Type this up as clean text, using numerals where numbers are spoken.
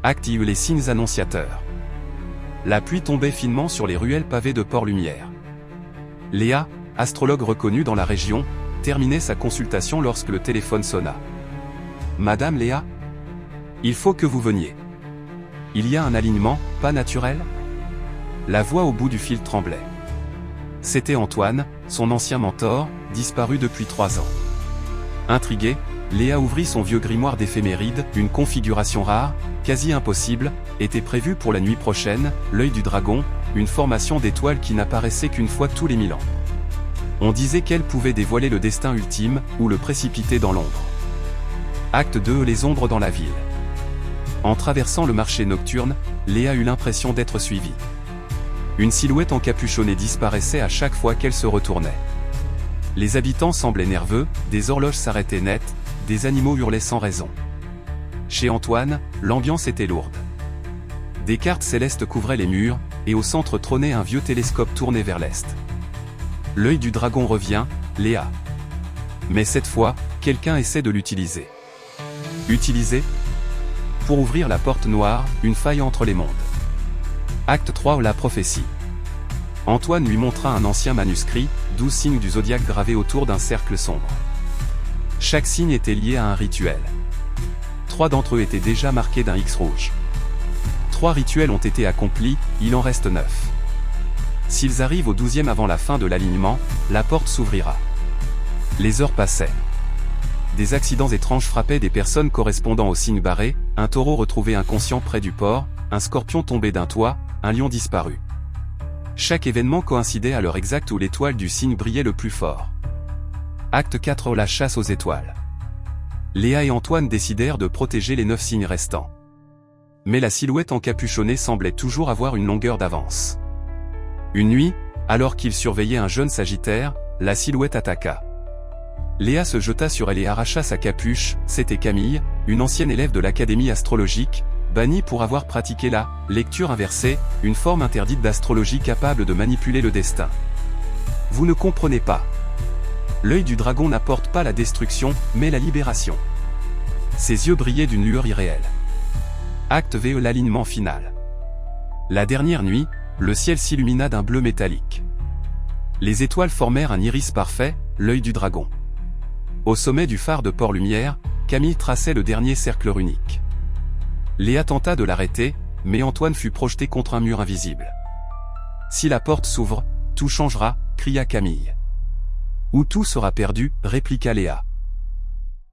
Acte I, les signes annonciateurs. La pluie tombait finement sur les ruelles pavées de Port-Lumière. Léa, astrologue reconnue dans la région, terminait sa consultation lorsque le téléphone sonna. « Madame Léa ? Il faut que vous veniez. Il y a un alignement, pas naturel ?» La voix au bout du fil tremblait. C'était Antoine, son ancien mentor, disparu depuis 3 ans. Intriguée, Léa ouvrit son vieux grimoire d'éphémérides. Une configuration rare, quasi impossible, était prévue pour la nuit prochaine, l'œil du dragon, une formation d'étoiles qui n'apparaissait qu'une fois tous les 1000 ans. On disait qu'elle pouvait dévoiler le destin ultime, ou le précipiter dans l'ombre. Acte 2, les ombres dans la ville. En traversant le marché nocturne, Léa eut l'impression d'être suivie. Une silhouette encapuchonnée disparaissait à chaque fois qu'elle se retournait. Les habitants semblaient nerveux, des horloges s'arrêtaient net, des animaux hurlaient sans raison. Chez Antoine, l'ambiance était lourde. Des cartes célestes couvraient les murs, et au centre trônait un vieux télescope tourné vers l'est. L'œil du dragon revient, Léa. Mais cette fois, quelqu'un essaie de l'utiliser. Utiliser ? Pour ouvrir la porte noire, une faille entre les mondes. Acte 3, la prophétie. Antoine lui montra un ancien manuscrit, 12 signes du zodiaque gravés autour d'un cercle sombre. Chaque signe était lié à un rituel. 3 d'entre eux étaient déjà marqués d'un X rouge. 3 rituels ont été accomplis, il en reste 9. S'ils arrivent au 12e avant la fin de l'alignement, la porte s'ouvrira. Les heures passaient. Des accidents étranges frappaient des personnes correspondant au signe barré, un taureau retrouvé inconscient près du port, un scorpion tombé d'un toit, un lion disparu. Chaque événement coïncidait à l'heure exacte où l'étoile du signe brillait le plus fort. Acte 4, la chasse aux étoiles. Léa et Antoine décidèrent de protéger les 9 signes restants. Mais la silhouette encapuchonnée semblait toujours avoir une longueur d'avance. Une nuit, alors qu'ils surveillaient un jeune Sagittaire, la silhouette attaqua. Léa se jeta sur elle et arracha sa capuche. C'était Camille, une ancienne élève de l'Académie astrologique, bannie pour avoir pratiqué la lecture inversée, une forme interdite d'astrologie capable de manipuler le destin. Vous ne comprenez pas. L'œil du dragon n'apporte pas la destruction, mais la libération. Ses yeux brillaient d'une lueur irréelle. Acte VE, l'alignement final. La dernière nuit, le ciel s'illumina d'un bleu métallique. Les étoiles formèrent un iris parfait, l'œil du dragon. Au sommet du phare de Port-Lumière, Camille traçait le dernier cercle runique. Léa tenta de l'arrêter, mais Antoine fut projeté contre un mur invisible. « Si la porte s'ouvre, tout changera » cria Camille. « Ou tout sera perdu » répliqua Léa.